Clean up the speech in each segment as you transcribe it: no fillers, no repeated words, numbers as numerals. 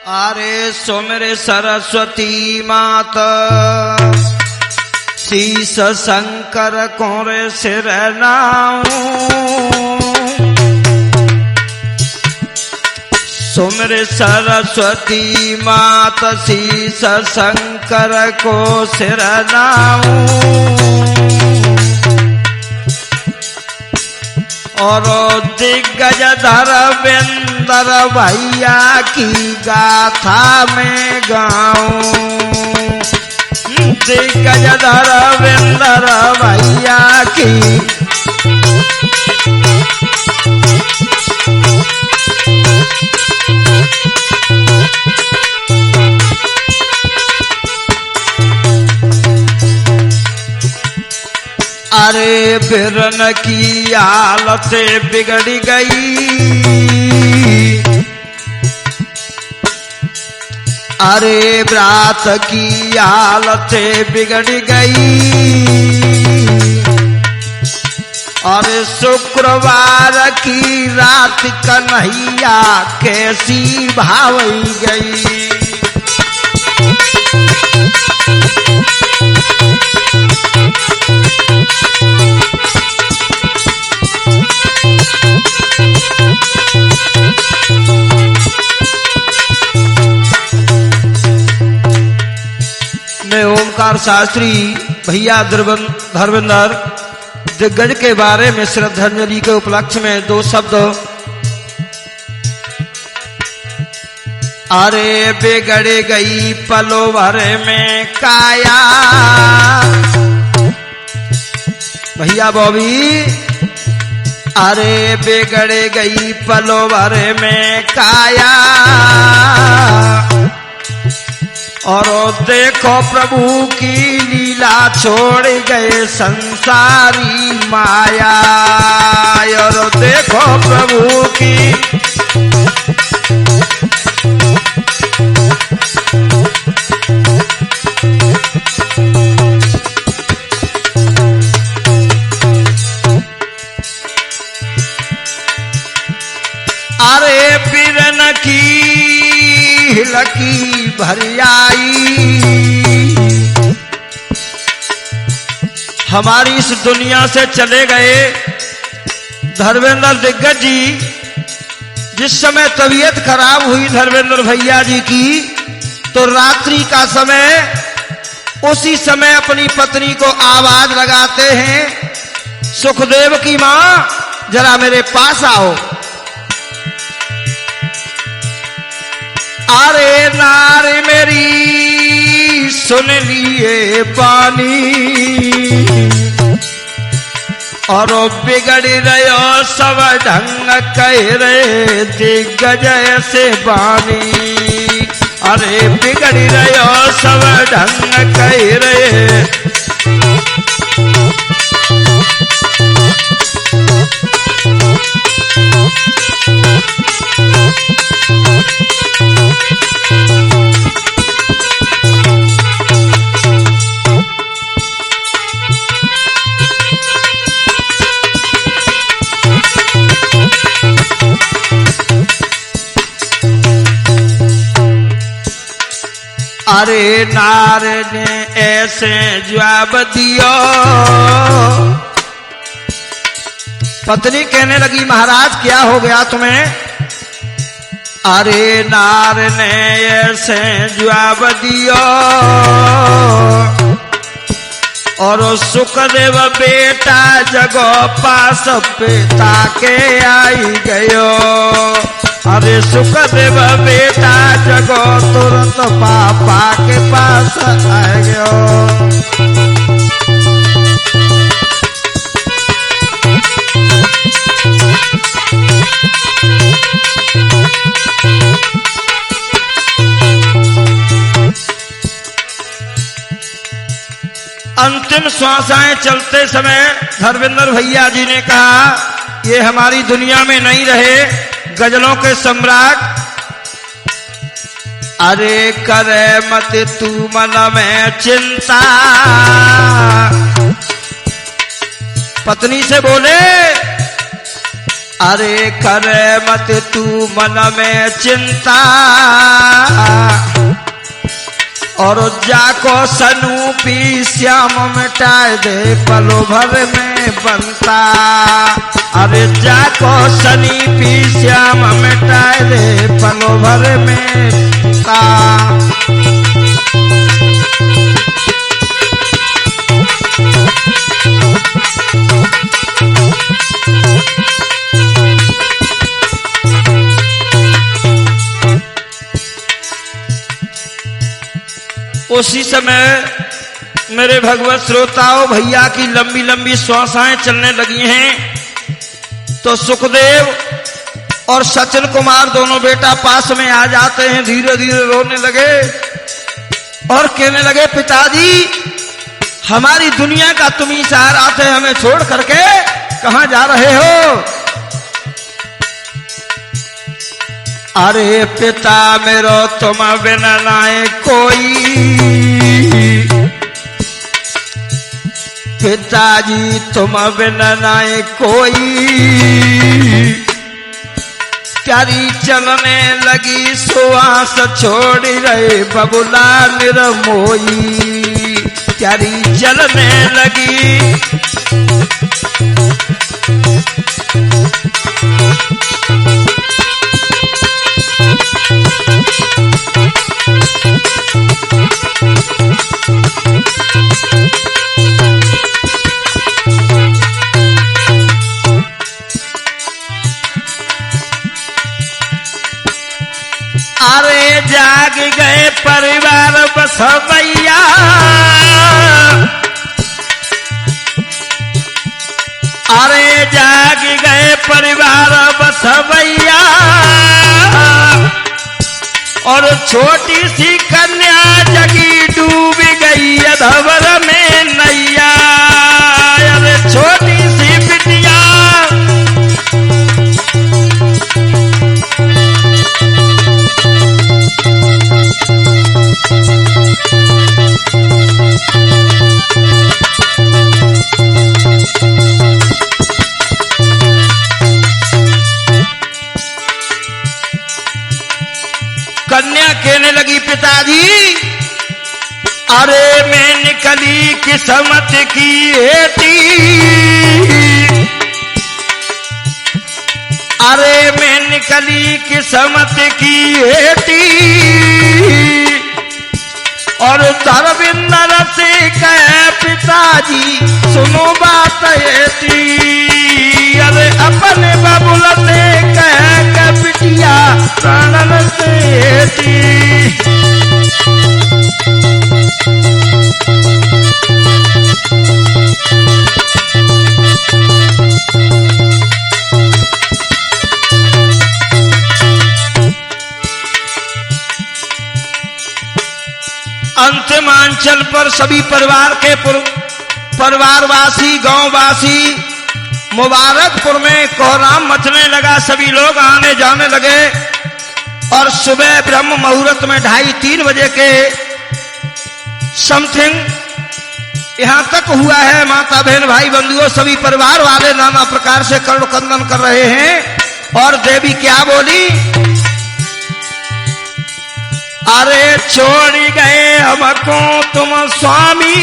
अरे सुमिर सरस्वती माता शीस शंकर कोरे सिर नाऊ। सुमिर सरस्वती माता शीस शंकर को सिर नाऊ। और दिग्गज धर्मेंद्र भैया की गाथा में गाऊं। दिग्गज धर्मेंद्र भैया की अरे बिरन की हालत बिगड़ गई। अरे रात की हालत बिगड़ गई। और शुक्रवार की रात कन्हैया कैसी भावई गई। मैं ओमकार शास्त्री भैया धर्मेंद्र दिग्गज के बारे में श्रद्धांजलि के उपलक्ष्य में दो शब्द। अरे बिगड़ गई पलो भर में काया। भैया बॉबी अरे बिगड़ गई पलो भर में काया। और देखो प्रभु की लीला छोड़ गए संसारी माया। और देखो प्रभु की अरे बिरन की लकी भरियाई। हमारी इस दुनिया से चले गए धर्मेंद्र दिग्गज जी। जिस समय तबीयत खराब हुई धर्मेंद्र भैया जी की तो रात्रि का समय, उसी समय अपनी पत्नी को आवाज लगाते हैं, सुखदेव की मां जरा मेरे पास आओ। अरे नार मेरी सुन लिए बानी। और बिगड़ रहे सब ढंग कह रहे दिग्गज से बानी। अरे बिगड़ रहे सब ढंग कह रहे। अरे नार ने ऐसे जवाब दियो। पत्नी कहने लगी महाराज क्या हो गया तुम्हें। अरे नार ने ऐसे जवाब दियो। और सुखदेव बेटा जगो पास पिता के आई गयो। अरे सुखदेव बेटा जगो तुरंत पापा के पास आ गयो। अंतिम श्वासाएं चलते समय धर्मेंद्र भैया जी ने कहा ये हमारी दुनिया में नहीं रहे गजलों के सम्राट। अरे करे मत तू मन में चिंता। पत्नी से बोले अरे करे मत तू मन में चिंता, और जाको सनूपी श्याम मिटाए दे पलो भर में बनता। अरे जाको सनीपी श्याम मिटाए दे पलो भर में बनता। उसी समय मेरे भगवत श्रोताओं भैया की लंबी लंबी श्वासाएं चलने लगी हैं, तो सुखदेव और सचिन कुमार दोनों बेटा पास में आ जाते हैं। धीरे धीरे रोने लगे और कहने लगे, पिताजी हमारी दुनिया का तुम ही सहारा थे, हमें छोड़ करके कहां जा रहे हो? अरे पिता मेरो तुम बिना नाए कोई, पिताजी तुम बिना नाए कोई, प्यारी चलने लगी सुहास छोड़ रहे बबुला निर्मोही, प्यारी चलने लगी। अरे जाग गए परिवार बसवैया, अरे जाग गए परिवार बसवैया, और छोटी सी कन्या जगी डूब गई अधवर में नैया। अरे छोटी सी बिटिया कन्या कहने लगी, पिताजी अरे मैं निकली किस्मत की हेती, अरे मैं निकली किस्मत की हेती, और धर्मेंद्र से कहे पिताजी सुनो बात हेती। अरे अपने बबुल से कहे बिटिया प्राणन से हेती। अंतिमांचल पर सभी परिवार के परिवारवासी गांववासी मुबारकपुर में कोहराम मचने लगा। सभी लोग आने जाने लगे और सुबह ब्रह्म मुहूर्त में 2:30-3 बजे के समथिंग यहां तक हुआ है। माता बहन भाई बंधुओं सभी परिवार वाले नाना प्रकार से कर्ण कंदन कर रहे हैं। और देवी क्या बोली, अरे छोड़ गए हमको तुम स्वामी,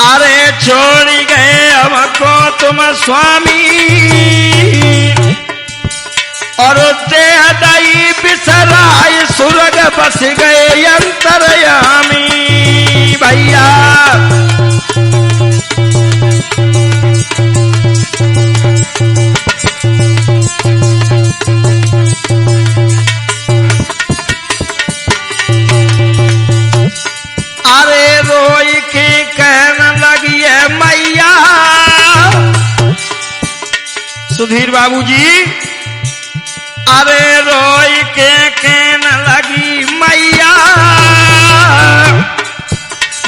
अरे छोड़ गए हमको तुम स्वामी, और देह दई बिसराई सुरग बस गए अंतरयामी। भैया अरे रोई के कहने लगी है मैया, सुधीर बाबूजी, अरे रोई के कहने लगी मैया,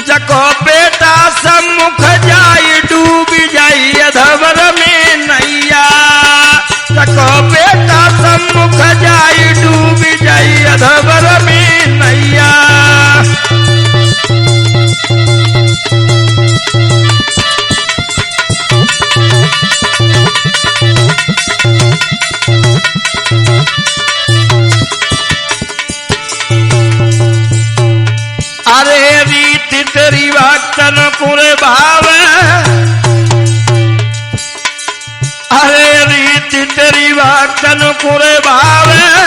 जको बेटा सम्मुख जाई डूब जाई अधवर में नैया, जको बेटा सम्मुख जाई डूब जाई अधवर में नैया। तेरी भक्तन कुरे भावे, अरे रीति तेरी भक्तन कुरे भावे।